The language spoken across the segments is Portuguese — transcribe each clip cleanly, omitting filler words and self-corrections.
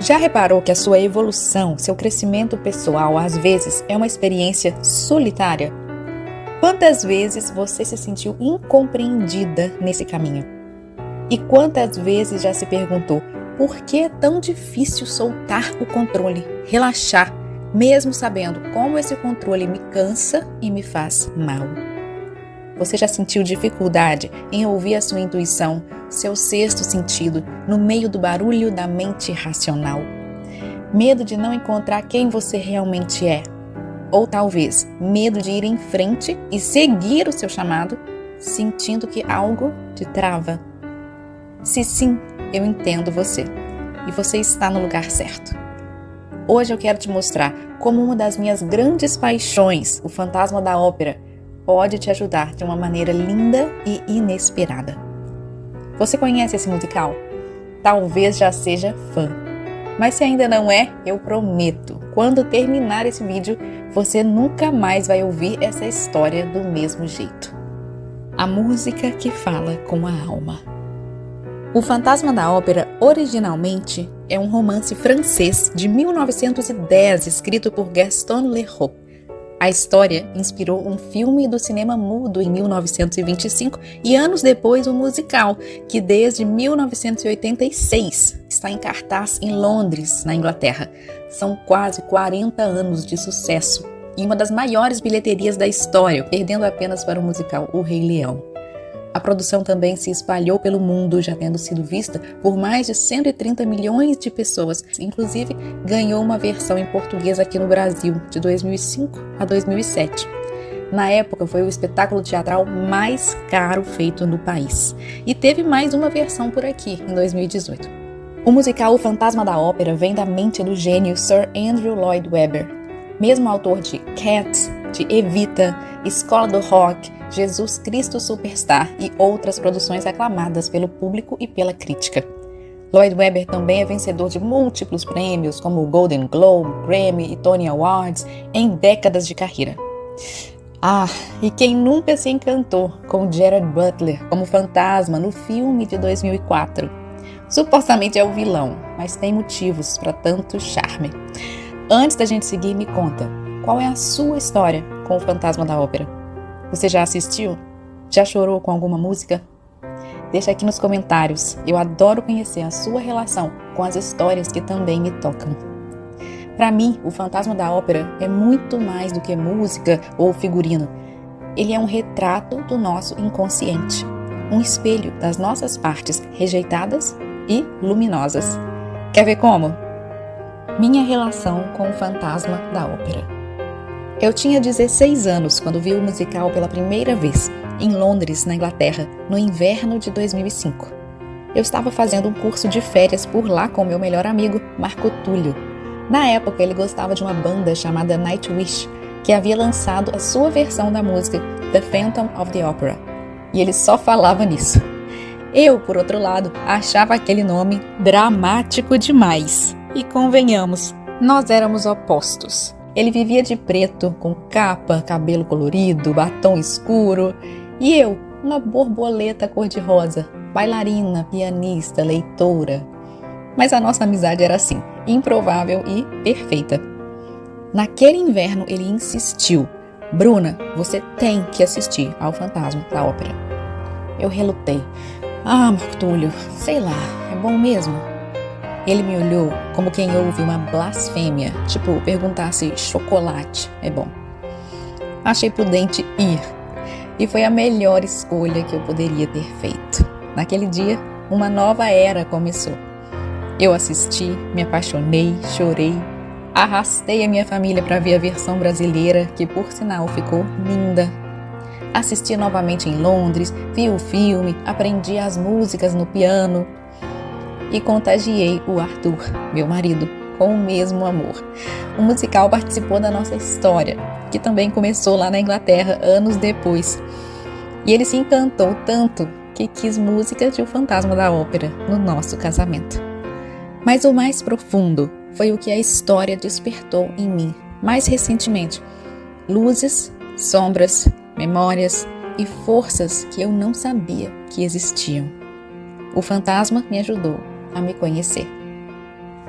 Já reparou que a sua evolução, seu crescimento pessoal, às vezes é uma experiência solitária? Quantas vezes você se sentiu incompreendida nesse caminho? E quantas vezes já se perguntou por que é tão difícil soltar o controle, relaxar, mesmo sabendo como esse controle me cansa e me faz mal? Você já sentiu dificuldade em ouvir a sua intuição, seu sexto sentido, no meio do barulho da mente racional? Medo de não encontrar quem você realmente é? Ou talvez medo de ir em frente e seguir o seu chamado, sentindo que algo te trava? Se sim, eu entendo você. E você está no lugar certo. Hoje eu quero te mostrar como uma das minhas grandes paixões, o Fantasma da Ópera, pode te ajudar de uma maneira linda e inesperada. Você conhece esse musical? Talvez já seja fã. Mas se ainda não é, eu prometo, quando terminar esse vídeo, você nunca mais vai ouvir essa história do mesmo jeito. A música que fala com a alma. O Fantasma da Ópera, originalmente, é um romance francês de 1910, escrito por Gaston Leroux. A história inspirou um filme do cinema mudo em 1925 e anos depois um musical, que desde 1986 está em cartaz em Londres, na Inglaterra. São quase 40 anos de sucesso e uma das maiores bilheterias da história, perdendo apenas para o musical O Rei Leão. A produção também se espalhou pelo mundo, já tendo sido vista por mais de 130 milhões de pessoas. Inclusive, ganhou uma versão em português aqui no Brasil, de 2005 a 2007. Na época, foi o espetáculo teatral mais caro feito no país. E teve mais uma versão por aqui, em 2018. O musical O Fantasma da Ópera vem da mente do gênio Sir Andrew Lloyd Webber, mesmo autor de Cats, de Evita, Escola do Rock, Jesus Cristo Superstar e outras produções aclamadas pelo público e pela crítica. Lloyd Webber também é vencedor de múltiplos prêmios, como o Golden Globe, Grammy e Tony Awards, em décadas de carreira. E quem nunca se encantou com Gerard Butler como fantasma no filme de 2004? Supostamente é o vilão, mas tem motivos para tanto charme. Antes da gente seguir, me conta, qual é a sua história com o Fantasma da Ópera? Você já assistiu? Já chorou com alguma música? Deixa aqui nos comentários. Eu adoro conhecer a sua relação com as histórias que também me tocam. Para mim, o Fantasma da Ópera é muito mais do que música ou figurino. Ele é um retrato do nosso inconsciente, um espelho das nossas partes rejeitadas e luminosas. Quer ver como? Minha relação com o Fantasma da Ópera. Eu tinha 16 anos quando vi o musical pela primeira vez, em Londres, na Inglaterra, no inverno de 2005. Eu estava fazendo um curso de férias por lá com meu melhor amigo, Marco Túlio. Na época, ele gostava de uma banda chamada Nightwish, que havia lançado a sua versão da música The Phantom of the Opera. E ele só falava nisso. Eu, por outro lado, achava aquele nome dramático demais. E convenhamos, nós éramos opostos. Ele vivia de preto, com capa, cabelo colorido, batom escuro. E eu, uma borboleta cor-de-rosa, bailarina, pianista, leitora. Mas a nossa amizade era assim, improvável e perfeita. Naquele inverno, ele insistiu. Bruna, você tem que assistir ao Fantasma da Ópera. Eu relutei. Marco Túlio, sei lá, é bom mesmo? Ele me olhou como quem ouve uma blasfêmia, tipo perguntar se chocolate é bom. Achei prudente ir, e foi a melhor escolha que eu poderia ter feito. Naquele dia, uma nova era começou. Eu assisti, me apaixonei, chorei, arrastei a minha família para ver a versão brasileira, que por sinal ficou linda. Assisti novamente em Londres, vi o filme, aprendi as músicas no piano, e contagiei o Arthur, meu marido, com o mesmo amor. O musical participou da nossa história, que também começou lá na Inglaterra anos depois. E ele se encantou tanto que quis músicas de O Fantasma da Ópera no nosso casamento. Mas o mais profundo foi o que a história despertou em mim mais recentemente. Luzes, sombras, memórias e forças que eu não sabia que existiam. O fantasma me ajudou a me conhecer.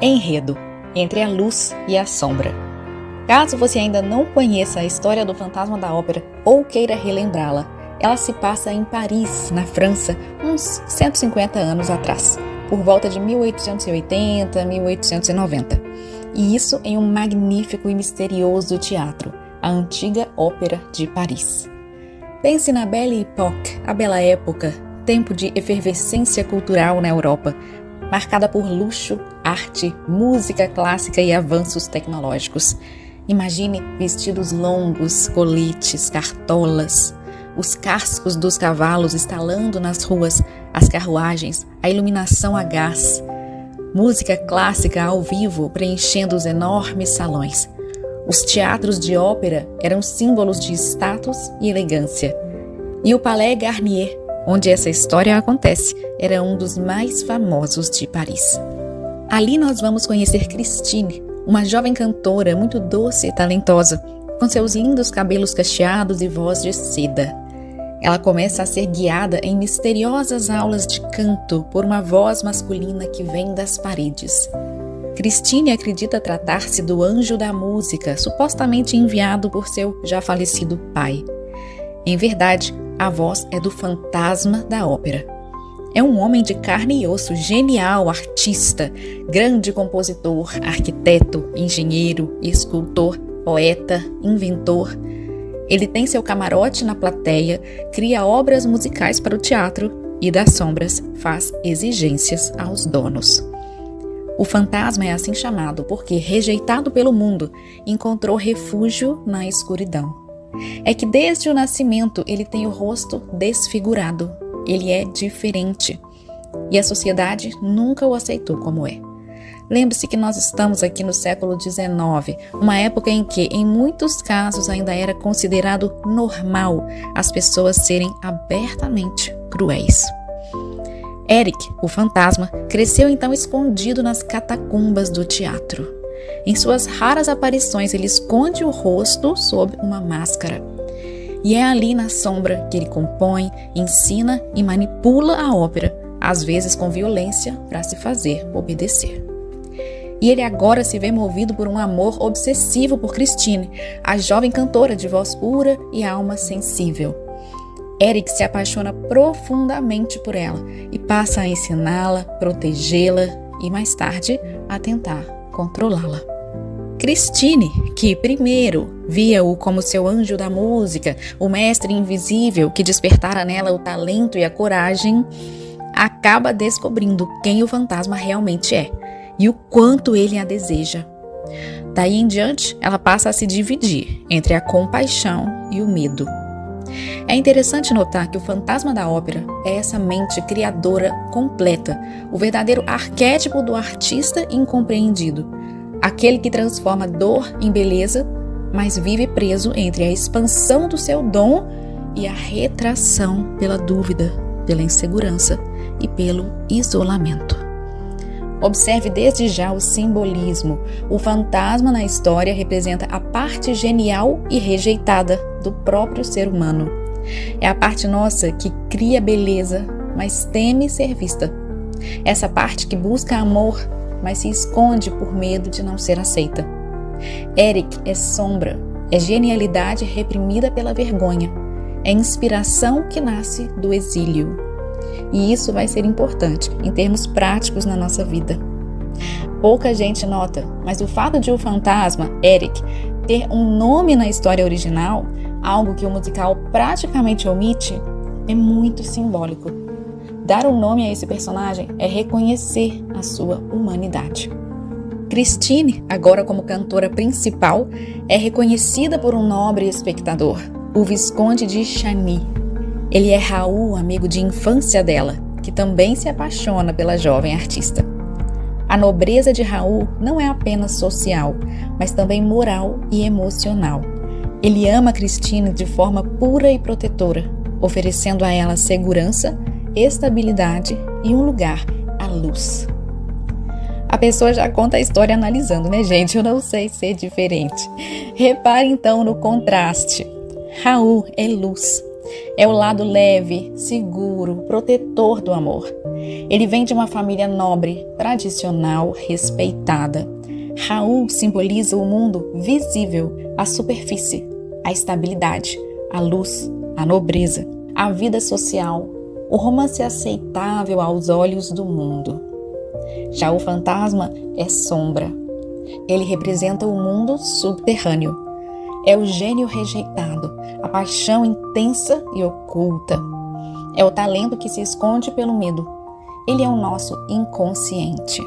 Enredo: entre a luz e a sombra. Caso você ainda não conheça a história do Fantasma da Ópera ou queira relembrá-la, ela se passa em Paris, na França, uns 150 anos atrás, por volta de 1880, 1890. E isso em um magnífico e misterioso teatro, a antiga Ópera de Paris. Pense na Belle Époque, a Bela Época, tempo de efervescência cultural na Europa, marcada por luxo, arte, música clássica e avanços tecnológicos. Imagine vestidos longos, coletes, cartolas, os cascos dos cavalos estalando nas ruas, as carruagens, a iluminação a gás, música clássica ao vivo preenchendo os enormes salões. Os teatros de ópera eram símbolos de status e elegância. E o Palais Garnier, onde essa história acontece, era um dos mais famosos de Paris. Ali nós vamos conhecer Christine, uma jovem cantora muito doce e talentosa, com seus lindos cabelos cacheados e voz de seda. Ela começa a ser guiada em misteriosas aulas de canto por uma voz masculina que vem das paredes. Christine acredita tratar-se do anjo da música, supostamente enviado por seu já falecido pai. Em verdade, a voz é do fantasma da ópera. É um homem de carne e osso, genial, artista, grande compositor, arquiteto, engenheiro, escultor, poeta, inventor. Ele tem seu camarote na plateia, cria obras musicais para o teatro e das sombras faz exigências aos donos. O fantasma é assim chamado porque, rejeitado pelo mundo, encontrou refúgio na escuridão. É que desde o nascimento ele tem o rosto desfigurado. Ele é diferente. E a sociedade nunca o aceitou como é. Lembre-se que nós estamos aqui no século XIX, uma época em que, em muitos casos, ainda era considerado normal as pessoas serem abertamente cruéis. Eric, o fantasma, cresceu então escondido nas catacumbas do teatro. Em suas raras aparições, ele esconde o rosto sob uma máscara. E é ali na sombra que ele compõe, ensina e manipula a ópera, às vezes com violência, para se fazer obedecer. E ele agora se vê movido por um amor obsessivo por Christine, a jovem cantora de voz pura e alma sensível. Eric se apaixona profundamente por ela e passa a ensiná-la, protegê-la e, mais tarde, a tentar controlá-la. Christine, que primeiro via-o como seu anjo da música, o mestre invisível que despertara nela o talento e a coragem, acaba descobrindo quem o fantasma realmente é e o quanto ele a deseja. Daí em diante, ela passa a se dividir entre a compaixão e o medo. É interessante notar que o fantasma da ópera é essa mente criadora completa, o verdadeiro arquétipo do artista incompreendido, aquele que transforma dor em beleza, mas vive preso entre a expansão do seu dom e a retração pela dúvida, pela insegurança e pelo isolamento. Observe desde já o simbolismo. O fantasma na história representa a parte genial e rejeitada do próprio ser humano. É a parte nossa que cria beleza, mas teme ser vista. Essa parte que busca amor, mas se esconde por medo de não ser aceita. Eric é sombra, é genialidade reprimida pela vergonha, é inspiração que nasce do exílio. E isso vai ser importante em termos práticos na nossa vida. Pouca gente nota, mas o fato de o fantasma, Eric, ter um nome na história original, algo que o musical praticamente omite, é muito simbólico. Dar um nome a esse personagem é reconhecer a sua humanidade. Christine, agora como cantora principal, é reconhecida por um nobre espectador, o Visconde de Chagny. Ele é Raoul, amigo de infância dela, que também se apaixona pela jovem artista. A nobreza de Raoul não é apenas social, mas também moral e emocional. Ele ama Christine de forma pura e protetora, oferecendo a ela segurança, estabilidade e um lugar à luz. A pessoa já conta a história analisando, né, gente? Eu não sei ser diferente. Repare então no contraste. Raoul é luz. É o lado leve, seguro, protetor do amor. Ele vem de uma família nobre, tradicional, respeitada. Raul simboliza o mundo visível, a superfície, a estabilidade, a luz, a nobreza, a vida social, o romance aceitável aos olhos do mundo. Já o fantasma é sombra. Ele representa o mundo subterrâneo. É o gênio rejeitado, a paixão intensa e oculta. É o talento que se esconde pelo medo. Ele é o nosso inconsciente.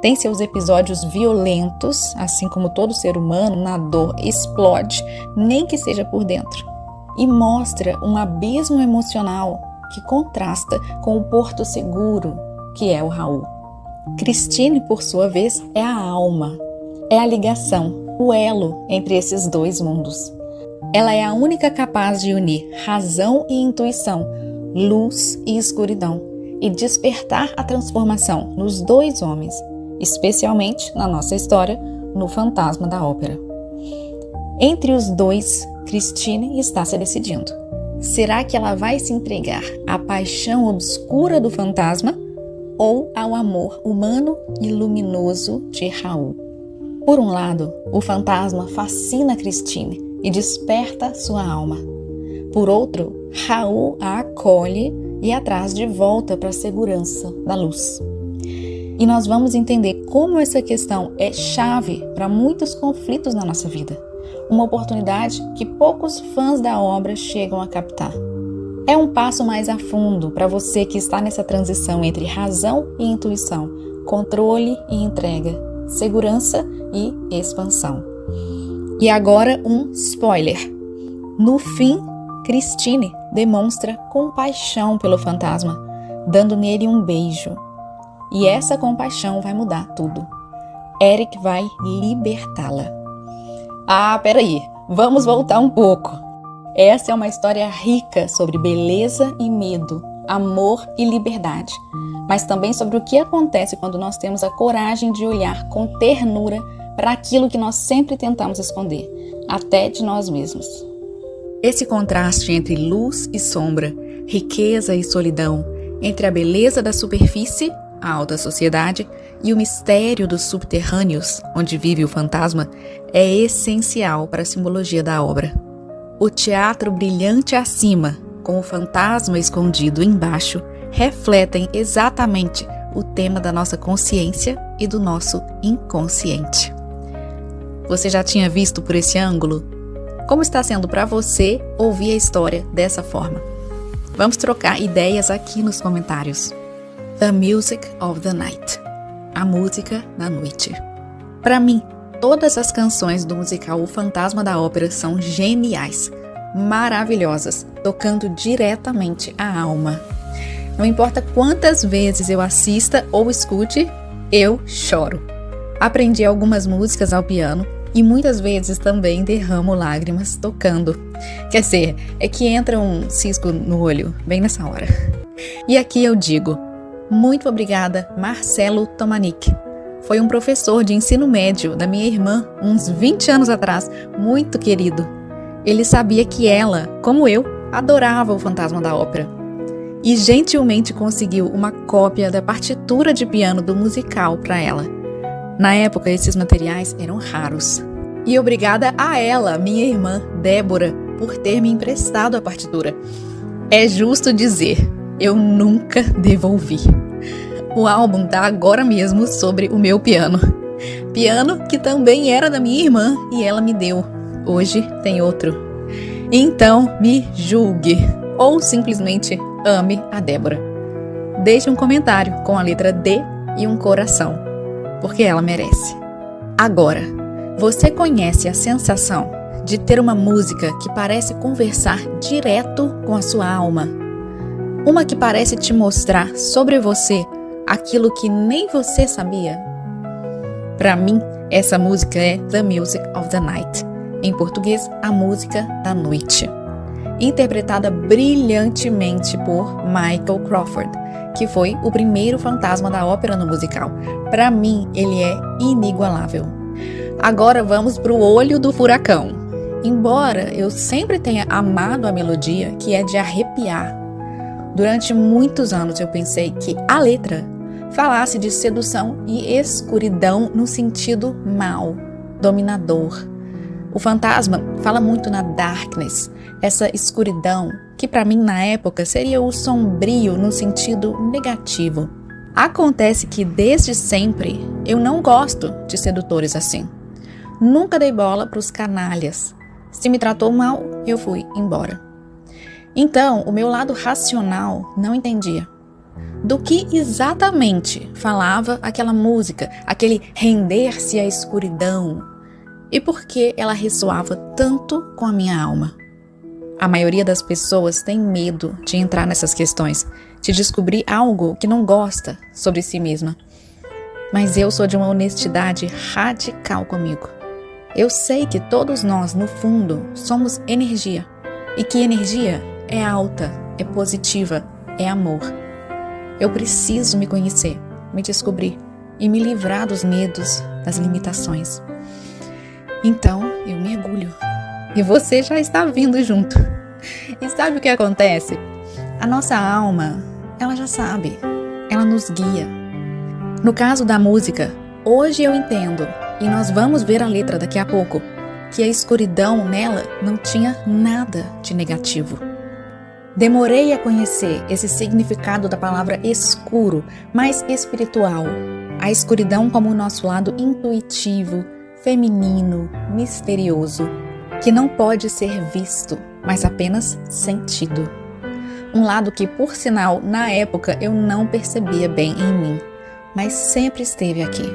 Tem seus episódios violentos, assim como todo ser humano, na dor explode, nem que seja por dentro. E mostra um abismo emocional que contrasta com o porto seguro, que é o Raul. Christine, por sua vez, é a alma, é a ligação, o elo entre esses dois mundos. Ela é a única capaz de unir razão e intuição, luz e escuridão, e despertar a transformação nos dois homens, especialmente na nossa história, no fantasma da ópera. Entre os dois, Christine está se decidindo. Será que ela vai se entregar à paixão obscura do fantasma ou ao amor humano e luminoso de Raul? Por um lado, o fantasma fascina Christine e desperta sua alma. Por outro, Raul a acolhe e a traz de volta para a segurança da luz. E nós vamos entender como essa questão é chave para muitos conflitos na nossa vida. Uma oportunidade que poucos fãs da obra chegam a captar. É um passo mais a fundo para você que está nessa transição entre razão e intuição, controle e entrega, segurança e expansão. E agora um spoiler. No fim, Christine demonstra compaixão pelo fantasma, dando nele um beijo. E essa compaixão vai mudar tudo. Eric vai libertá-la. Ah, peraí, vamos voltar um pouco. Essa é uma história rica sobre beleza e medo, amor e liberdade, mas também sobre o que acontece quando nós temos a coragem de olhar com ternura para aquilo que nós sempre tentamos esconder, até de nós mesmos. Esse contraste entre luz e sombra, riqueza e solidão, entre a beleza da superfície, a alta sociedade, e o mistério dos subterrâneos, onde vive o fantasma, é essencial para a simbologia da obra. O teatro brilhante acima, com o fantasma escondido embaixo, refletem exatamente o tema da nossa consciência e do nosso inconsciente. Você já tinha visto por esse ângulo? Como está sendo para você ouvir a história dessa forma? Vamos trocar ideias aqui nos comentários. The Music of the Night. A música da noite. Para mim, todas as canções do musical O Fantasma da Ópera são geniais, maravilhosas, tocando diretamente a alma. Não importa quantas vezes eu assista ou escute, eu choro. Aprendi algumas músicas ao piano e muitas vezes também derramo lágrimas tocando. Quer dizer, é que entra um cisco no olho, bem nessa hora. E aqui eu digo, muito obrigada, Marcelo Tomanic. Foi um professor de ensino médio da minha irmã, uns 20 anos atrás, muito querido. Ele sabia que ela, como eu, adorava o Fantasma da Ópera. E gentilmente conseguiu uma cópia da partitura de piano do musical para ela. Na época, esses materiais eram raros. E obrigada a ela, minha irmã, Débora, por ter me emprestado a partitura. É justo dizer, eu nunca devolvi. O álbum tá agora mesmo sobre o meu piano. Piano que também era da minha irmã e ela me deu. Hoje tem outro. Então me julgue ou simplesmente ame a Débora. Deixe um comentário com a letra D e um coração, porque ela merece. Agora, você conhece a sensação de ter uma música que parece conversar direto com a sua alma? Uma que parece te mostrar sobre você aquilo que nem você sabia? Para mim, essa música é The Music of the Night. Em português, a música da noite. Interpretada brilhantemente por Michael Crawford, que foi o primeiro fantasma da ópera no musical. Para mim, ele é inigualável. Agora vamos para o olho do furacão. Embora eu sempre tenha amado a melodia, que é de arrepiar, Durante muitos anos eu pensei que a letra falasse de sedução e escuridão no sentido mau, dominador. O Fantasma fala muito na darkness, essa escuridão que para mim na época seria o sombrio no sentido negativo. Acontece que desde sempre eu não gosto de sedutores assim. Nunca dei bola para os canalhas. Se me tratou mal, eu fui embora. Então, o meu lado racional não entendia. Do que exatamente falava aquela música, aquele render-se à escuridão, e por que ela ressoava tanto com a minha alma. A maioria das pessoas tem medo de entrar nessas questões, de descobrir algo que não gosta sobre si mesma. Mas eu sou de uma honestidade radical comigo. Eu sei que todos nós, no fundo, somos energia, e que energia é alta, é positiva, é amor. Eu preciso me conhecer, me descobrir e me livrar dos medos, das limitações. Então, eu mergulho. E você já está vindo junto. E sabe o que acontece? A nossa alma, ela já sabe. Ela nos guia. No caso da música, hoje eu entendo, e nós vamos ver a letra daqui a pouco, que a escuridão nela não tinha nada de negativo. Demorei a conhecer esse significado da palavra escuro, mais espiritual. A escuridão como o nosso lado intuitivo, feminino, misterioso, que não pode ser visto, mas apenas sentido. Um lado que, por sinal, na época eu não percebia bem em mim, mas sempre esteve aqui.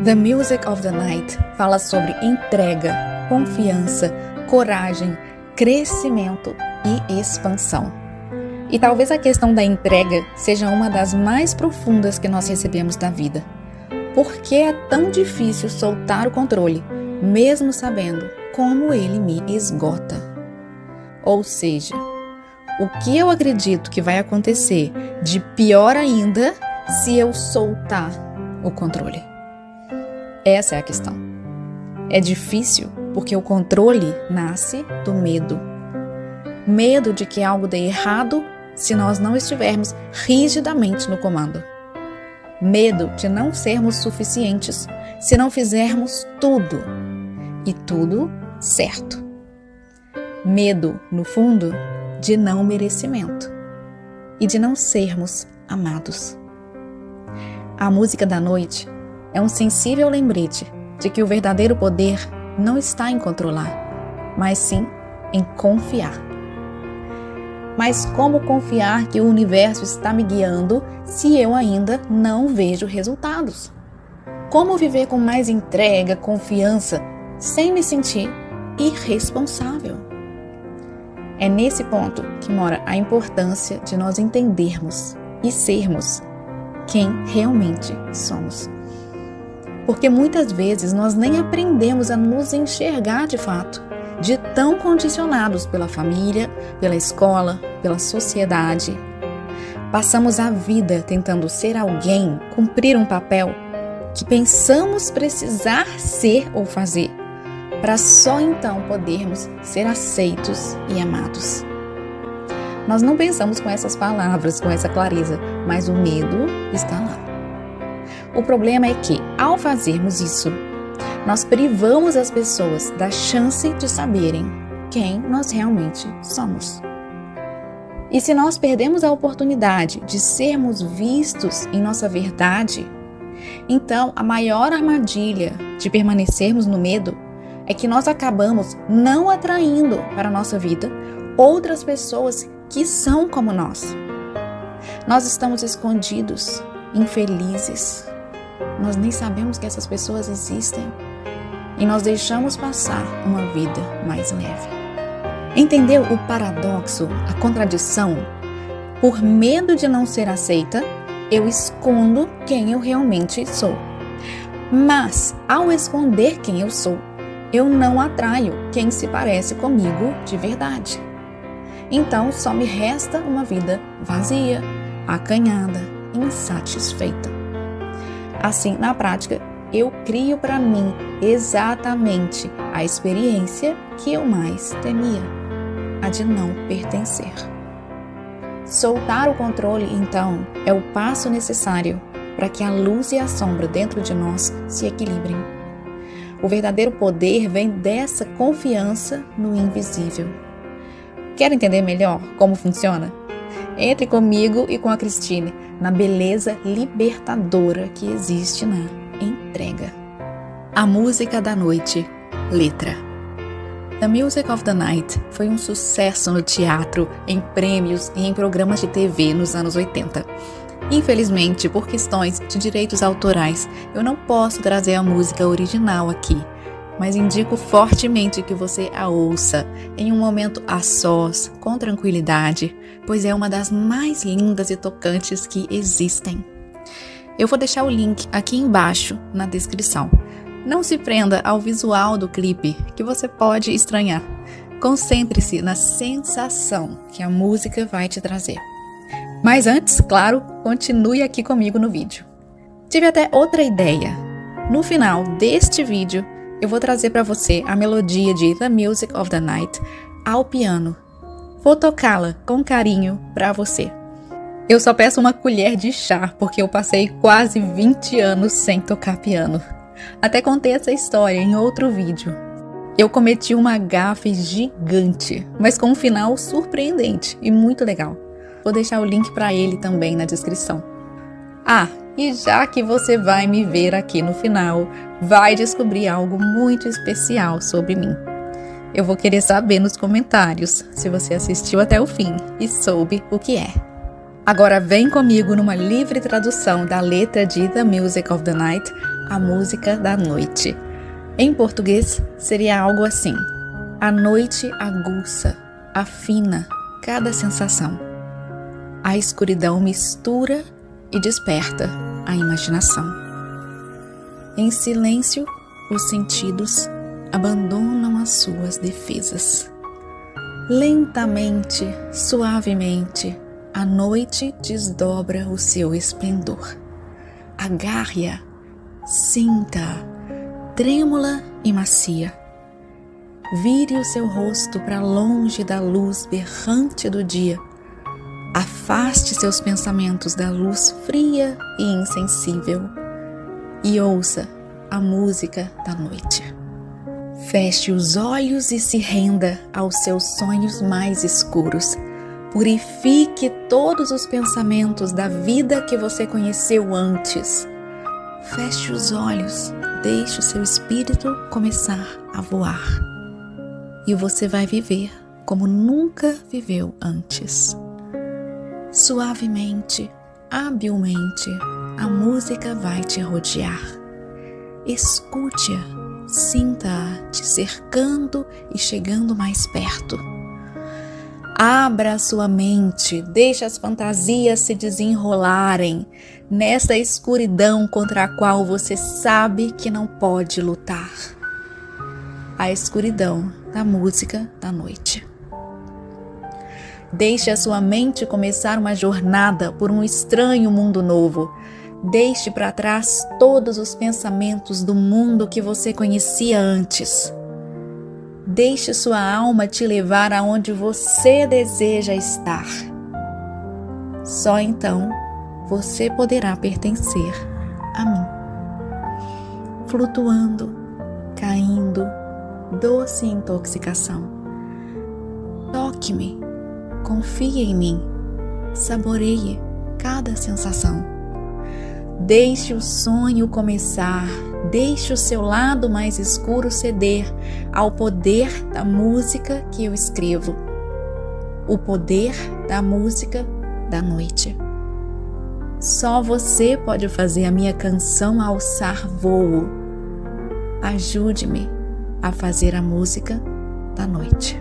The Music of the Night fala sobre entrega, confiança, coragem, crescimento e expansão. E talvez a questão da entrega seja uma das mais profundas que nós recebemos da vida. Por que é tão difícil soltar o controle, mesmo sabendo como ele me esgota? Ou seja, o que eu acredito que vai acontecer de pior ainda se eu soltar o controle? Essa é a questão. É difícil porque o controle nasce do medo. Medo de que algo dê errado se nós não estivermos rigidamente no comando. Medo de não sermos suficientes se não fizermos tudo, e tudo certo. Medo, no fundo, de não merecimento e de não sermos amados. A música da noite é um sensível lembrete de que o verdadeiro poder não está em controlar, mas sim em confiar. Mas como confiar que o universo está me guiando se eu ainda não vejo resultados? Como viver com mais entrega, confiança, sem me sentir irresponsável? É nesse ponto que mora a importância de nós entendermos e sermos quem realmente somos. Porque muitas vezes nós nem aprendemos a nos enxergar de fato, de tão condicionados pela família, pela escola, pela sociedade. Passamos a vida tentando ser alguém, cumprir um papel que pensamos precisar ser ou fazer, para só então podermos ser aceitos e amados. Nós não pensamos com essas palavras, com essa clareza, mas o medo está lá. O problema é que, ao fazermos isso, nós privamos as pessoas da chance de saberem quem nós realmente somos. E se nós perdemos a oportunidade de sermos vistos em nossa verdade, então a maior armadilha de permanecermos no medo é que nós acabamos não atraindo para a nossa vida outras pessoas que são como nós. Nós estamos escondidos, infelizes. Nós nem sabemos que essas pessoas existem. E nós deixamos passar uma vida mais leve. Entendeu o paradoxo, a contradição? Por medo de não ser aceita, eu escondo quem eu realmente sou. Mas, ao esconder quem eu sou, eu não atraio quem se parece comigo de verdade. Então, só me resta uma vida vazia, acanhada, insatisfeita. Assim, na prática, eu crio para mim exatamente a experiência que eu mais temia, a de não pertencer. Soltar o controle, então, é o passo necessário para que a luz e a sombra dentro de nós se equilibrem. O verdadeiro poder vem dessa confiança no invisível. Quer entender melhor como funciona? Entre comigo e com a Cristine na beleza libertadora que existe na entrega. A música da noite, letra. The Music of the Night foi um sucesso no teatro, em prêmios e em programas de TV nos anos 80. Infelizmente, por questões de direitos autorais, eu não posso trazer a música original aqui, mas indico fortemente que você a ouça em um momento a sós, com tranquilidade, pois é uma das mais lindas e tocantes que existem. Eu vou deixar o link aqui embaixo na descrição. Não se prenda ao visual do clipe, que você pode estranhar. Concentre-se na sensação que a música vai te trazer. Mas antes, claro, continue aqui comigo no vídeo. Tive até outra ideia. No final deste vídeo, eu vou trazer para você a melodia de The Music of the Night ao piano. Vou tocá-la com carinho para você. Eu só peço uma colher de chá, porque eu passei quase 20 anos sem tocar piano. Até contei essa história em outro vídeo. Eu cometi uma gafe gigante, mas com um final surpreendente e muito legal. Vou deixar o link para ele também na descrição. Ah, e já que você vai me ver aqui no final, vai descobrir algo muito especial sobre mim. Eu vou querer saber nos comentários se você assistiu até o fim e soube o que é. Agora vem comigo numa livre tradução da letra de The Music of the Night, a música da noite. Em português, seria algo assim: a noite aguça, afina cada sensação. A escuridão mistura e desperta a imaginação. Em silêncio, os sentidos abandonam as suas defesas. Lentamente, suavemente, a noite desdobra o seu esplendor. Agarre-a, sinta-a, trêmula e macia. Vire o seu rosto para longe da luz berrante do dia. Afaste seus pensamentos da luz fria e insensível e ouça a música da noite. Feche os olhos e se renda aos seus sonhos mais escuros. Purifique todos os pensamentos da vida que você conheceu antes. Feche os olhos, deixe o seu espírito começar a voar. E você vai viver como nunca viveu antes. Suavemente, habilmente, a música vai te rodear. Escute-a, sinta-a te cercando e chegando mais perto. Abra a sua mente, deixe as fantasias se desenrolarem nessa escuridão contra a qual você sabe que não pode lutar. A escuridão da música da noite. Deixe a sua mente começar uma jornada por um estranho mundo novo. Deixe para trás todos os pensamentos do mundo que você conhecia antes. Deixe sua alma te levar aonde você deseja estar. Só então você poderá pertencer a mim. Flutuando, caindo, doce intoxicação. Toque-me, confie em mim, saboreie cada sensação. Deixe o sonho começar, deixe o seu lado mais escuro ceder ao poder da música que eu escrevo. O poder da música da noite. Só você pode fazer a minha canção alçar voo. Ajude-me a fazer a música da noite.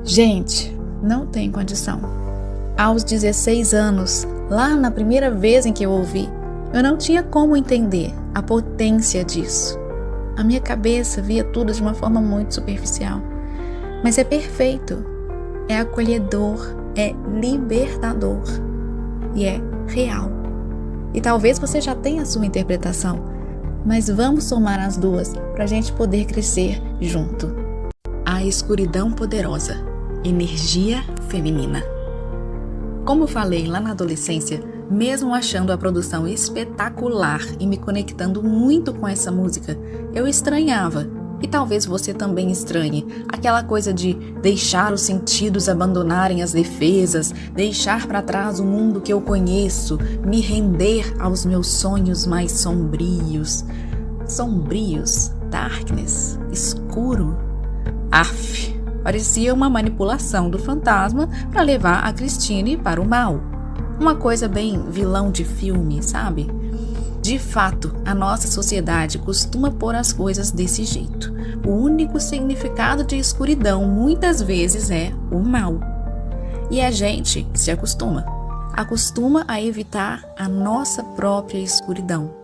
Gente, não tem condição. Aos 16 anos, lá na primeira vez em que eu ouvi, eu não tinha como entender a potência disso. A minha cabeça via tudo de uma forma muito superficial. Mas é perfeito, é acolhedor, é libertador e é real. E talvez você já tenha a sua interpretação, mas vamos somar as duas para a gente poder crescer junto. A escuridão poderosa, energia feminina. Como falei lá na adolescência, mesmo achando a produção espetacular e me conectando muito com essa música, eu estranhava, e talvez você também estranhe, aquela coisa de deixar os sentidos abandonarem as defesas, deixar para trás o mundo que eu conheço, me render aos meus sonhos mais sombrios. Sombrios, darkness, escuro. Aff, parecia uma manipulação do fantasma para levar a Christine para o mal. Uma coisa bem vilão de filme, sabe? De fato, a nossa sociedade costuma pôr as coisas desse jeito. O único significado de escuridão muitas vezes é o mal. E a gente se acostuma a evitar a nossa própria escuridão.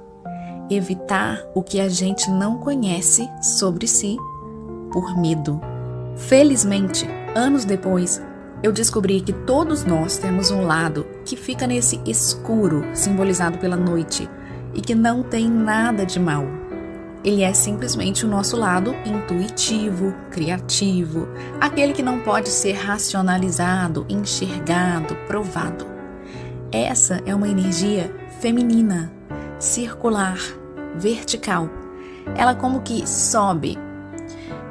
Evitar o que a gente não conhece sobre si por medo. Felizmente, anos depois, eu descobri que todos nós temos um lado que fica nesse escuro simbolizado pela noite e que não tem nada de mal. Ele é simplesmente o nosso lado intuitivo, criativo, aquele que não pode ser racionalizado, enxergado, provado. Essa é uma energia feminina, circular, vertical. Ela como que sobe.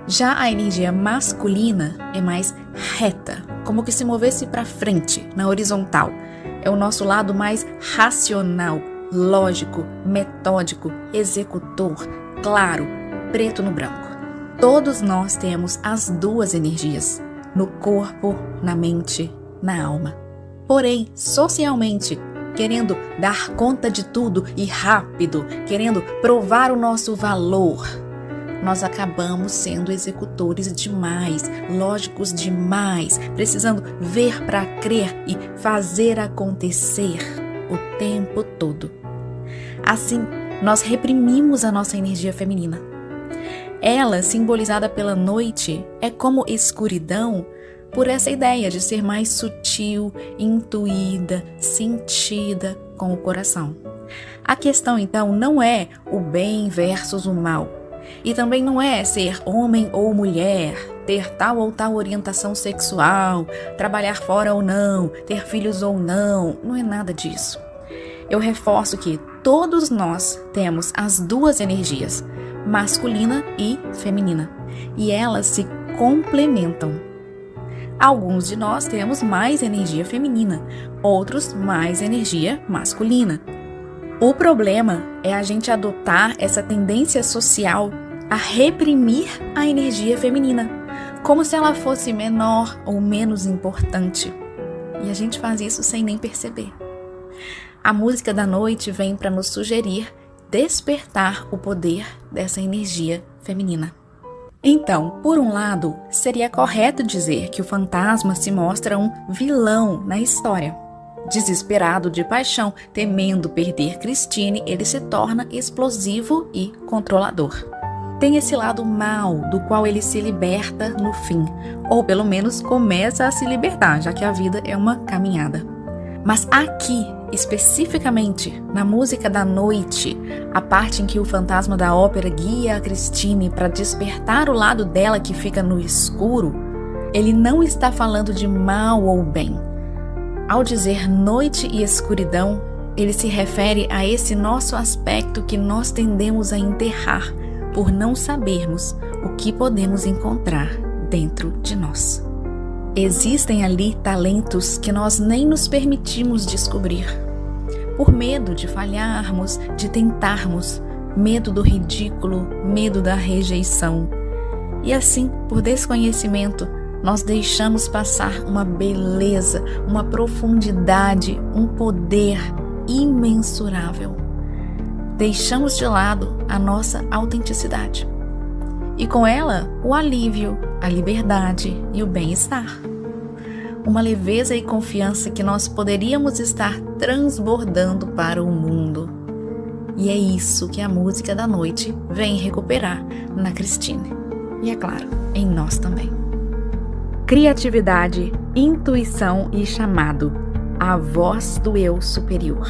Já a energia masculina é mais reta, como que se movesse para frente, na horizontal. É o nosso lado mais racional, lógico, metódico, executor, claro, preto no branco. Todos nós temos as duas energias, no corpo, na mente, na alma. Porém, socialmente, querendo dar conta de tudo e rápido, querendo provar o nosso valor, nós acabamos sendo executores demais, lógicos demais, precisando ver para crer e fazer acontecer o tempo todo. Assim, nós reprimimos a nossa energia feminina. Ela, simbolizada pela noite, é como escuridão por essa ideia de ser mais sutil, intuída, sentida com o coração. A questão, então, não é o bem versus o mal. E também não é ser homem ou mulher, ter tal ou tal orientação sexual, trabalhar fora ou não, ter filhos ou não, não é nada disso. Eu reforço que todos nós temos as duas energias, masculina e feminina, e elas se complementam. Alguns de nós temos mais energia feminina, outros mais energia masculina. O problema é a gente adotar essa tendência social a reprimir a energia feminina, como se ela fosse menor ou menos importante. E a gente faz isso sem nem perceber. A música da noite vem para nos sugerir despertar o poder dessa energia feminina. Então, por um lado, seria correto dizer que o fantasma se mostra um vilão na história. Desesperado de paixão, temendo perder Christine, ele se torna explosivo e controlador. Tem esse lado mal, do qual ele se liberta no fim, ou pelo menos começa a se libertar, já que a vida é uma caminhada. Mas aqui, especificamente, na música da noite, a parte em que o fantasma da ópera guia a Christine para despertar o lado dela que fica no escuro, ele não está falando de mal ou bem. Ao dizer noite e escuridão, ele se refere a esse nosso aspecto que nós tendemos a enterrar por não sabermos o que podemos encontrar dentro de nós. Existem ali talentos que nós nem nos permitimos descobrir. Por medo de falharmos, de tentarmos, medo do ridículo, medo da rejeição. E assim, por desconhecimento, nós deixamos passar uma beleza, uma profundidade, um poder imensurável. Deixamos de lado a nossa autenticidade. E com ela, o alívio, a liberdade e o bem-estar. Uma leveza e confiança que nós poderíamos estar transbordando para o mundo. E é isso que a música da noite vem recuperar na Christine. E é claro, em nós também. Criatividade, intuição e chamado. A voz do eu superior.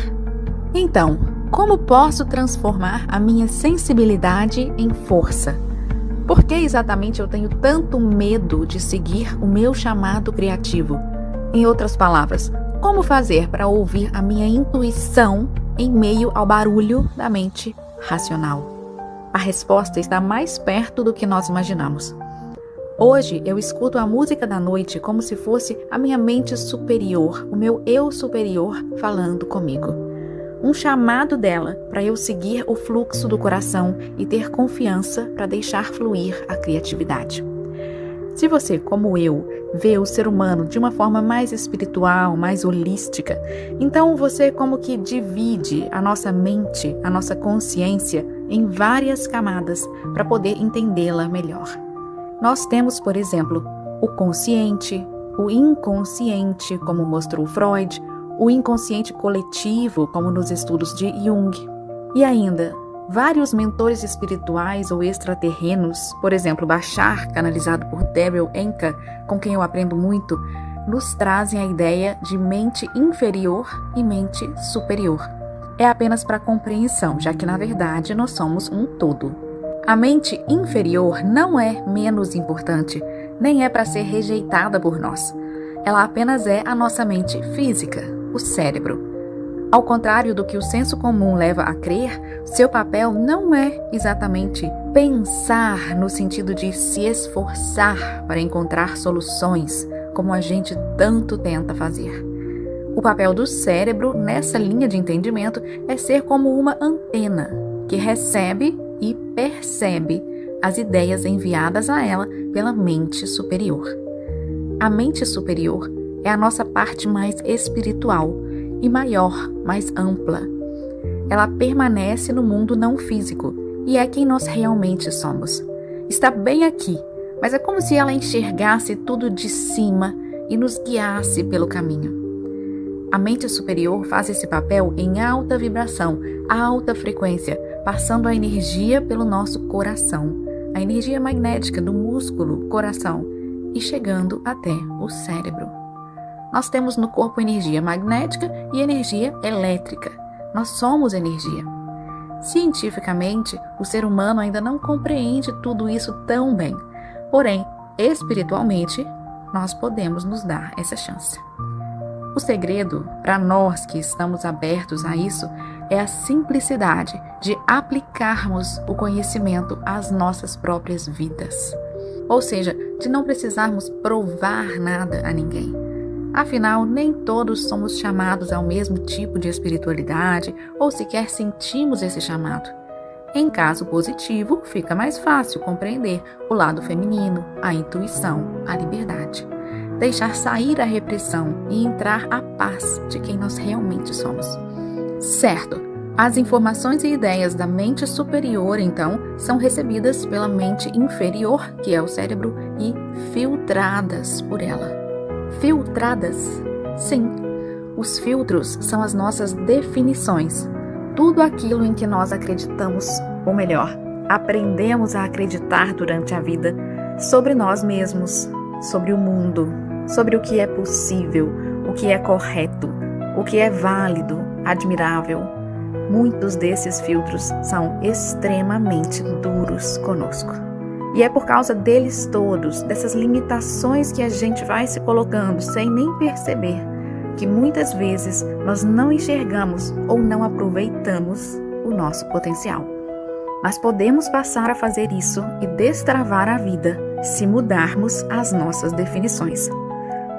Então, como posso transformar a minha sensibilidade em força? Por que exatamente eu tenho tanto medo de seguir o meu chamado criativo? Em outras palavras, Como fazer para ouvir a minha intuição em meio ao barulho da mente racional? A resposta está mais perto do que nós imaginamos. Hoje eu escuto a música da noite como se fosse a minha mente superior, o meu eu superior falando comigo. Um chamado dela para eu seguir o fluxo do coração e ter confiança para deixar fluir a criatividade. Se você, como eu, vê o ser humano de uma forma mais espiritual, mais holística, então você como que divide a nossa mente, a nossa consciência em várias camadas para poder entendê-la melhor. Nós temos, por exemplo, o consciente, o inconsciente, como mostrou Freud, o inconsciente coletivo, como nos estudos de Jung, e ainda vários mentores espirituais ou extraterrenos, por exemplo, Bashar, canalizado por Daryl Anka, com quem eu aprendo muito, nos trazem a ideia de mente inferior e mente superior. É apenas para compreensão, já que na verdade nós somos um todo. A mente inferior não é menos importante, nem é para ser rejeitada por nós. Ela apenas é a nossa mente física, o cérebro. Ao contrário do que o senso comum leva a crer, seu papel não é exatamente pensar no sentido de se esforçar para encontrar soluções, como a gente tanto tenta fazer. O papel do cérebro nessa linha de entendimento é ser como uma antena que recebe e percebe as ideias enviadas a ela pela mente superior. A mente superior é a nossa parte mais espiritual e maior, mais ampla. Ela permanece no mundo não físico e é quem nós realmente somos. Está bem aqui, mas é como se ela enxergasse tudo de cima e nos guiasse pelo caminho. A mente superior faz esse papel em alta vibração, alta frequência, passando a energia pelo nosso coração, a energia magnética do músculo coração e chegando até o cérebro. Nós temos no corpo energia magnética e energia elétrica. Nós somos energia. Cientificamente, o ser humano ainda não compreende tudo isso tão bem. Porém, espiritualmente, nós podemos nos dar essa chance. O segredo, para nós que estamos abertos a isso, é a simplicidade de aplicarmos o conhecimento às nossas próprias vidas. Ou seja, de não precisarmos provar nada a ninguém. Afinal, nem todos somos chamados ao mesmo tipo de espiritualidade ou sequer sentimos esse chamado. Em caso positivo, fica mais fácil compreender o lado feminino, a intuição, a liberdade. Deixar sair a repressão e entrar a paz de quem nós realmente somos. Certo, as informações e ideias da mente superior, então, são recebidas pela mente inferior, que é o cérebro, e filtradas por ela. Filtradas? Sim, os filtros são as nossas definições. Tudo aquilo em que nós acreditamos, ou melhor, aprendemos a acreditar durante a vida, sobre nós mesmos, sobre o mundo, sobre o que é possível, o que é correto, o que é válido, admirável. Muitos desses filtros são extremamente duros conosco. E é por causa deles todos, dessas limitações que a gente vai se colocando sem nem perceber, que muitas vezes nós não enxergamos ou não aproveitamos o nosso potencial. Mas podemos passar a fazer isso e destravar a vida se mudarmos as nossas definições.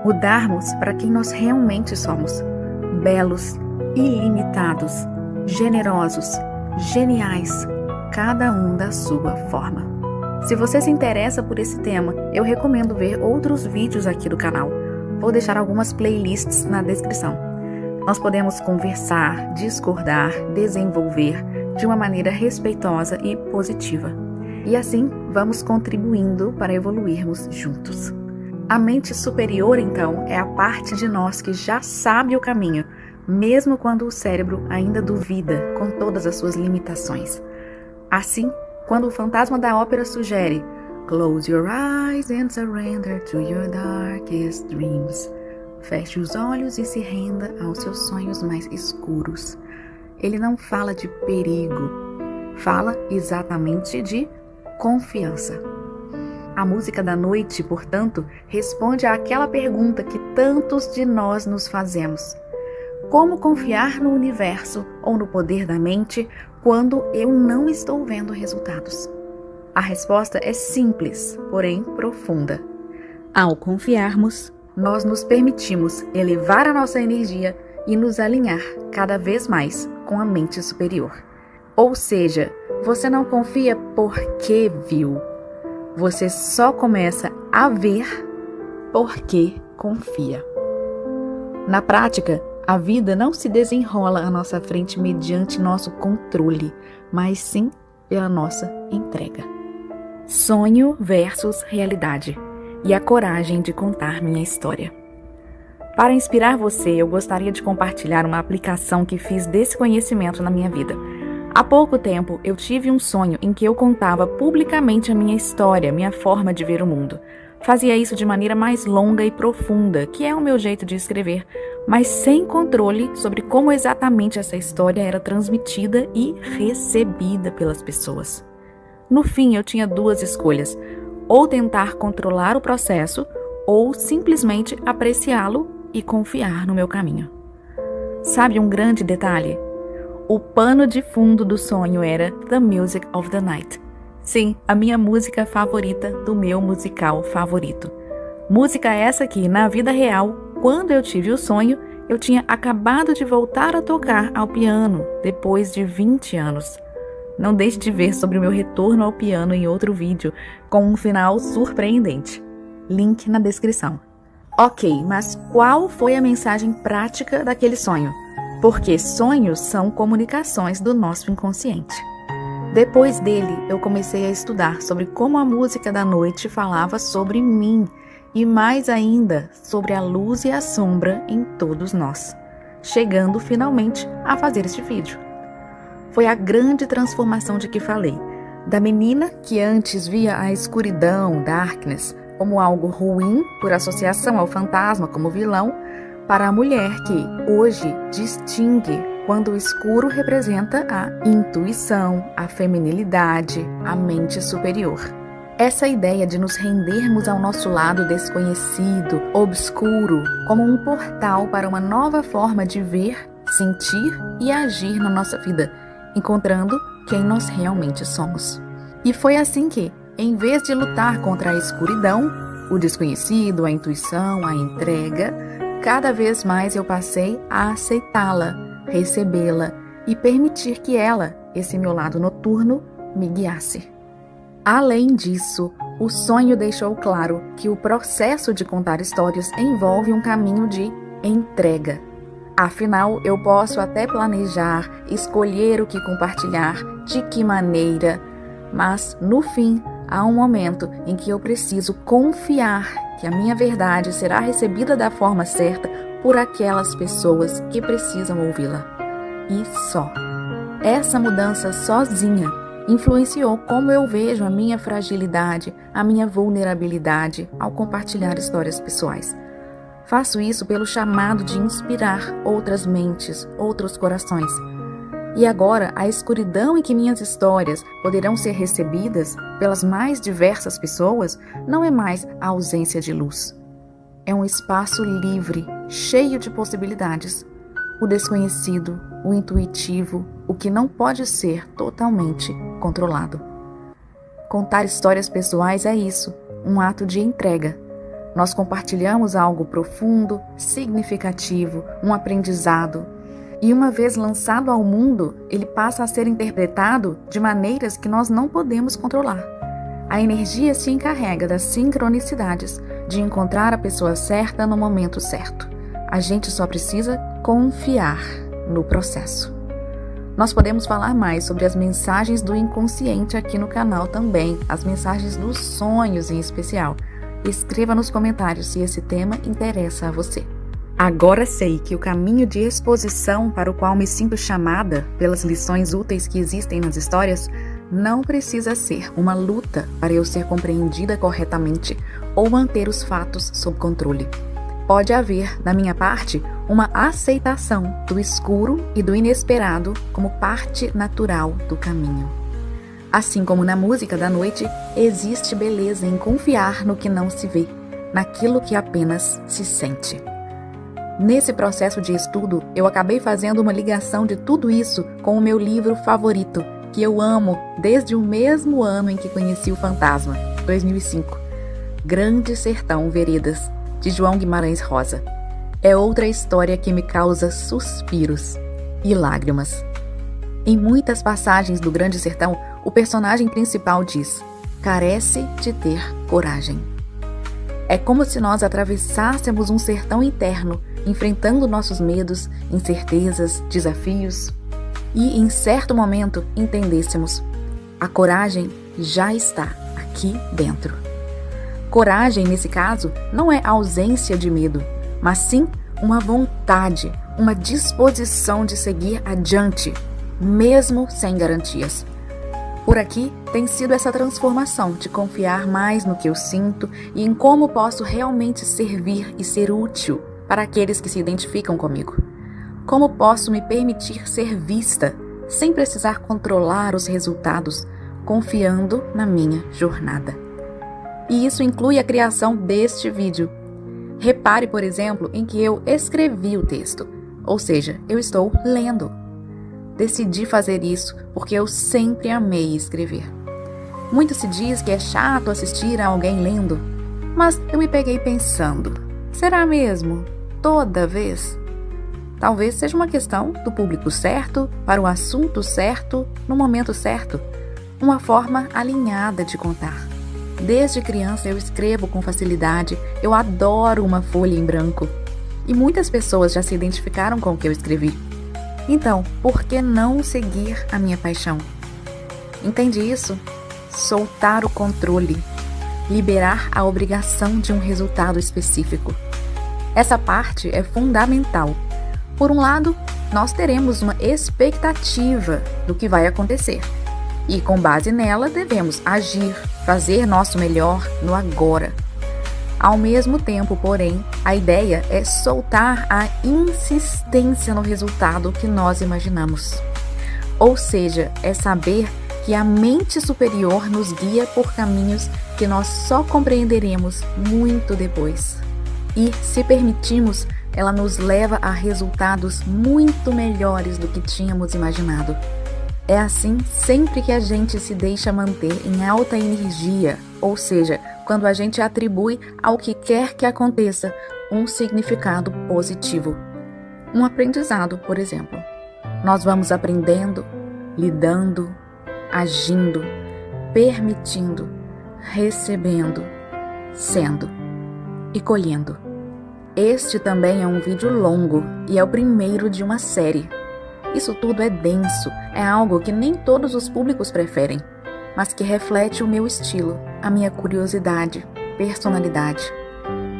Mudarmos para quem nós realmente somos: belos, ilimitados, generosos, geniais, cada um da sua forma. Se você se interessa por esse tema, eu recomendo ver outros vídeos aqui do canal. Vou deixar algumas playlists na descrição. Nós podemos conversar, discordar, desenvolver de uma maneira respeitosa e positiva. E assim, vamos contribuindo para evoluirmos juntos. A mente superior, então, é a parte de nós que já sabe o caminho, mesmo quando o cérebro ainda duvida com todas as suas limitações. Assim, quando o fantasma da ópera sugere "Close your eyes and surrender to your darkest dreams", feche os olhos e se renda aos seus sonhos mais escuros. Ele não fala de perigo, fala exatamente de confiança. A música da noite, portanto, responde àquela pergunta que tantos de nós nos fazemos: como confiar no universo ou no poder da mente quando eu não estou vendo resultados? A resposta é simples, porém profunda. Ao confiarmos, nós nos permitimos elevar a nossa energia e nos alinhar cada vez mais com a mente superior. Ou seja, você não confia porque viu. Você só começa a ver porque confia. Na prática, a vida não se desenrola à nossa frente mediante nosso controle, mas sim pela nossa entrega. Sonho versus realidade e a coragem de contar minha história. Para inspirar você, eu gostaria de compartilhar uma aplicação que fiz desse conhecimento na minha vida. Há pouco tempo, eu tive um sonho em que eu contava publicamente a minha história, minha forma de ver o mundo. Fazia isso de maneira mais longa e profunda, que é o meu jeito de escrever, mas sem controle sobre como exatamente essa história era transmitida e recebida pelas pessoas. No fim, eu tinha duas escolhas: ou tentar controlar o processo, ou simplesmente apreciá-lo e confiar no meu caminho. Sabe um grande detalhe? O pano de fundo do sonho era The Music of the Night. Sim, a minha música favorita do meu musical favorito. Música essa que, na vida real, quando eu tive o sonho, eu tinha acabado de voltar a tocar ao piano, depois de 20 anos. Não deixe de ver sobre o meu retorno ao piano em outro vídeo, com um final surpreendente. Link na descrição. Ok, mas qual foi a mensagem prática daquele sonho? Porque sonhos são comunicações do nosso inconsciente. Depois dele, eu comecei a estudar sobre como a música da noite falava sobre mim e mais ainda sobre a luz e a sombra em todos nós, chegando finalmente a fazer este vídeo. Foi a grande transformação de que falei, da menina que antes via a escuridão, darkness, como algo ruim por associação ao fantasma como vilão, para a mulher que hoje distingue quando o escuro representa a intuição, a feminilidade, a mente superior. Essa ideia de nos rendermos ao nosso lado desconhecido, obscuro, como um portal para uma nova forma de ver, sentir e agir na nossa vida, encontrando quem nós realmente somos. E foi assim que, em vez de lutar contra a escuridão, o desconhecido, a intuição, a entrega, cada vez mais eu passei a aceitá-la, recebê-la e permitir que ela, esse meu lado noturno, me guiasse. Além disso, o sonho deixou claro que o processo de contar histórias envolve um caminho de entrega. Afinal, eu posso até planejar, escolher o que compartilhar, de que maneira, mas, no fim, há um momento em que eu preciso confiar que a minha verdade será recebida da forma certa por aquelas pessoas que precisam ouvi-la. E só. Essa mudança sozinha influenciou como eu vejo a minha fragilidade, a minha vulnerabilidade ao compartilhar histórias pessoais. Faço isso pelo chamado de inspirar outras mentes, outros corações. E agora, a escuridão em que minhas histórias poderão ser recebidas pelas mais diversas pessoas não é mais a ausência de luz. É um espaço livre, cheio de possibilidades. O desconhecido, o intuitivo, o que não pode ser totalmente controlado. Contar histórias pessoais é isso, um ato de entrega. Nós compartilhamos algo profundo, significativo, um aprendizado. E uma vez lançado ao mundo, ele passa a ser interpretado de maneiras que nós não podemos controlar. A energia se encarrega das sincronicidades, de encontrar a pessoa certa no momento certo. A gente só precisa confiar no processo. Nós podemos falar mais sobre as mensagens do inconsciente aqui no canal também, as mensagens dos sonhos em especial. Escreva nos comentários se esse tema interessa a você. Agora sei que o caminho de exposição para o qual me sinto chamada pelas lições úteis que existem nas histórias não precisa ser uma luta para eu ser compreendida corretamente ou manter os fatos sob controle. Pode haver, da minha parte, uma aceitação do escuro e do inesperado como parte natural do caminho. Assim como na música da noite, existe beleza em confiar no que não se vê, naquilo que apenas se sente. Nesse processo de estudo, eu acabei fazendo uma ligação de tudo isso com o meu livro favorito, que eu amo desde o mesmo ano em que conheci o fantasma, 2005. Grande Sertão Veredas, de João Guimarães Rosa. É outra história que me causa suspiros e lágrimas. Em muitas passagens do Grande Sertão, o personagem principal diz: carece de ter coragem. É como se nós atravessássemos um sertão interno, enfrentando nossos medos, incertezas, desafios, e em certo momento entendêssemos: a coragem já está aqui dentro. Coragem, nesse caso, não é ausência de medo, mas sim uma vontade, uma disposição de seguir adiante, mesmo sem garantias. Por aqui tem sido essa transformação de confiar mais no que eu sinto e em como posso realmente servir e ser útil para aqueles que se identificam comigo. Como posso me permitir ser vista, sem precisar controlar os resultados, confiando na minha jornada. E isso inclui a criação deste vídeo. Repare, por exemplo, em que eu escrevi o texto, ou seja, eu estou lendo. Decidi fazer isso porque eu sempre amei escrever. Muito se diz que é chato assistir a alguém lendo, mas eu me peguei pensando: será mesmo? Toda vez? Talvez seja uma questão do público certo, para o assunto certo, no momento certo. Uma forma alinhada de contar. Desde criança eu escrevo com facilidade, eu adoro uma folha em branco. E muitas pessoas já se identificaram com o que eu escrevi. Então, por que não seguir a minha paixão? Entende isso? Soltar o controle. Liberar a obrigação de um resultado específico. Essa parte é fundamental. Por um lado, nós teremos uma expectativa do que vai acontecer. E com base nela, devemos agir, fazer nosso melhor no agora. Ao mesmo tempo, porém, a ideia é soltar a insistência no resultado que nós imaginamos. Ou seja, é saber que a mente superior nos guia por caminhos que nós só compreenderemos muito depois. E, se permitirmos, ela nos leva a resultados muito melhores do que tínhamos imaginado. É assim sempre que a gente se deixa manter em alta energia, ou seja, quando a gente atribui ao que quer que aconteça um significado positivo. Um aprendizado, por exemplo. Nós vamos aprendendo, lidando, agindo, permitindo, recebendo, sendo e colhendo. Este também é um vídeo longo e é o primeiro de uma série. Isso tudo é denso, é algo que nem todos os públicos preferem, mas que reflete o meu estilo, a minha curiosidade, personalidade.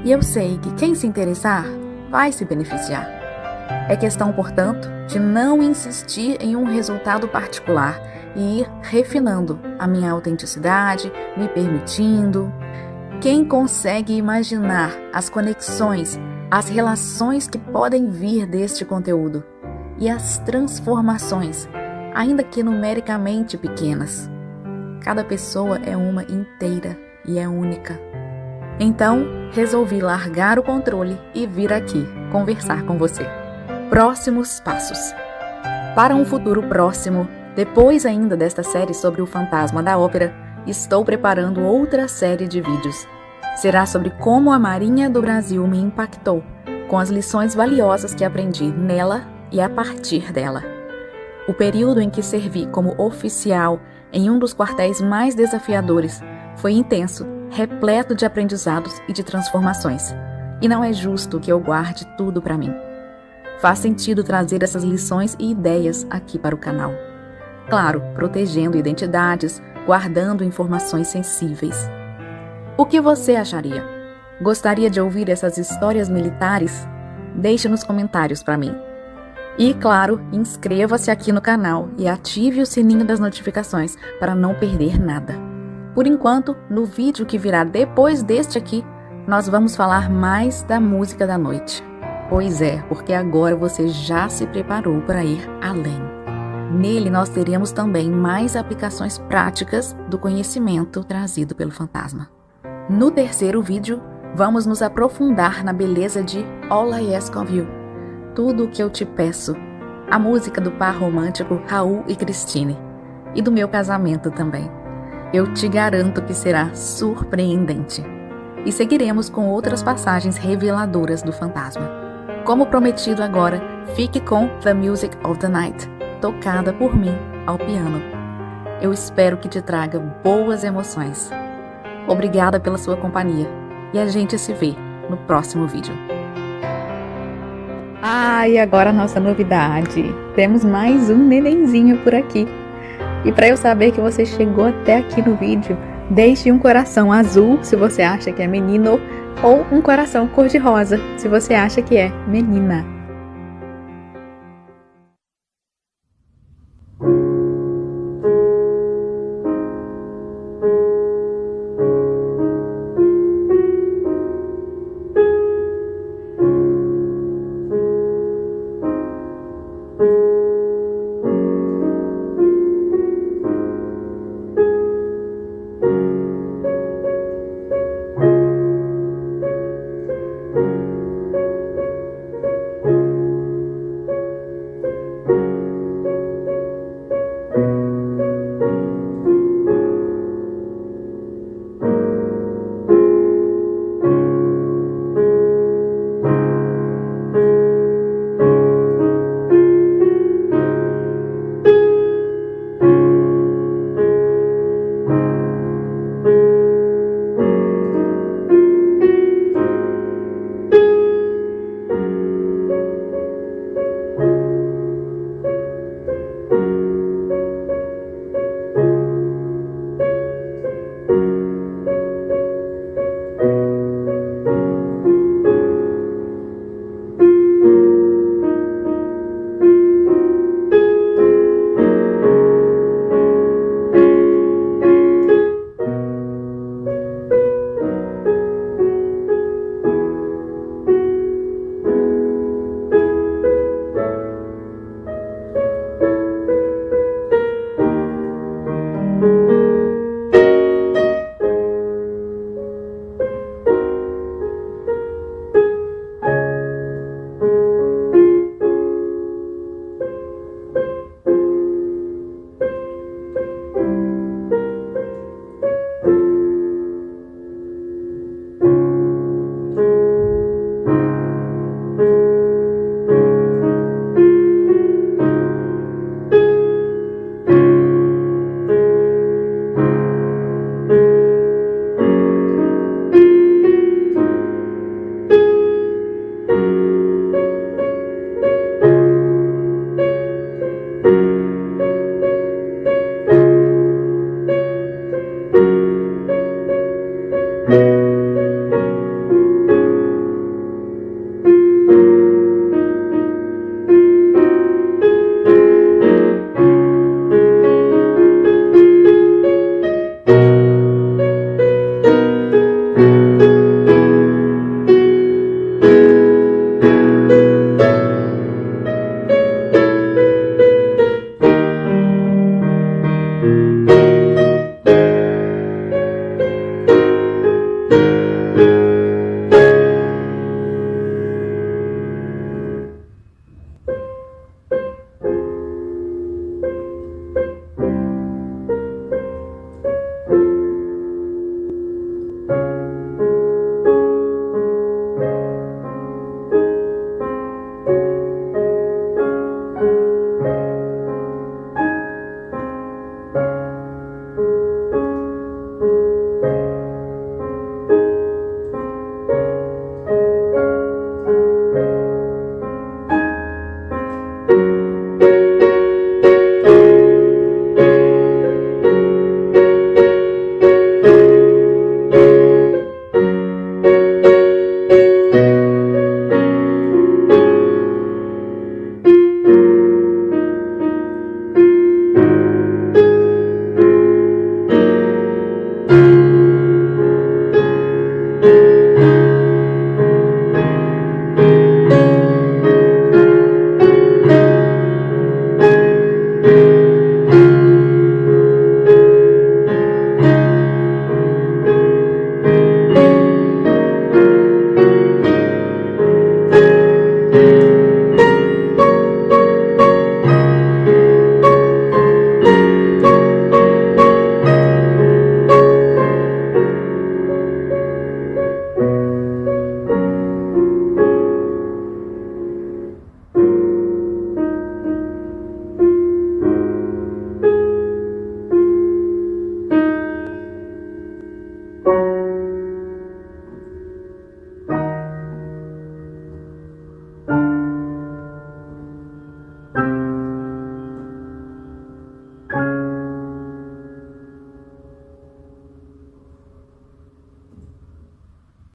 E eu sei que quem se interessar vai se beneficiar. É questão, portanto, de não insistir em um resultado particular e ir refinando a minha autenticidade, me permitindo. Quem consegue imaginar as conexões, as relações que podem vir deste conteúdo e as transformações, ainda que numericamente pequenas. Cada pessoa é uma inteira e é única. Então, resolvi largar o controle e vir aqui conversar com você. Próximos passos. Para um futuro próximo, depois ainda desta série sobre o fantasma da ópera, estou preparando outra série de vídeos. Será sobre como a Marinha do Brasil me impactou, com as lições valiosas que aprendi nela e a partir dela. O período em que servi como oficial em um dos quartéis mais desafiadores foi intenso, repleto de aprendizados e de transformações. E não é justo que eu guarde tudo para mim. Faz sentido trazer essas lições e ideias aqui para o canal. Claro, protegendo identidades, guardando informações sensíveis. O que você acharia? Gostaria de ouvir essas histórias militares? Deixe nos comentários para mim. E, claro, inscreva-se aqui no canal e ative o sininho das notificações para não perder nada. Por enquanto, no vídeo que virá depois deste aqui, nós vamos falar mais da música da noite. Pois é, porque agora você já se preparou para ir além. Nele nós teremos também mais aplicações práticas do conhecimento trazido pelo fantasma. No terceiro vídeo, vamos nos aprofundar na beleza de All I Ask of You, Tudo o que eu te peço, a música do par romântico Raul e Christine, e do meu casamento também. Eu te garanto que será surpreendente. E seguiremos com outras passagens reveladoras do fantasma. Como prometido agora, fique com The Music of the Night, tocada por mim ao piano. Eu espero que te traga boas emoções. Obrigada pela sua companhia e a gente se vê no próximo vídeo. E agora a nossa novidade. Temos mais um nenenzinho por aqui. E para eu saber que você chegou até aqui no vídeo, deixe um coração azul se você acha que é menino ou um coração cor-de-rosa se você acha que é menina.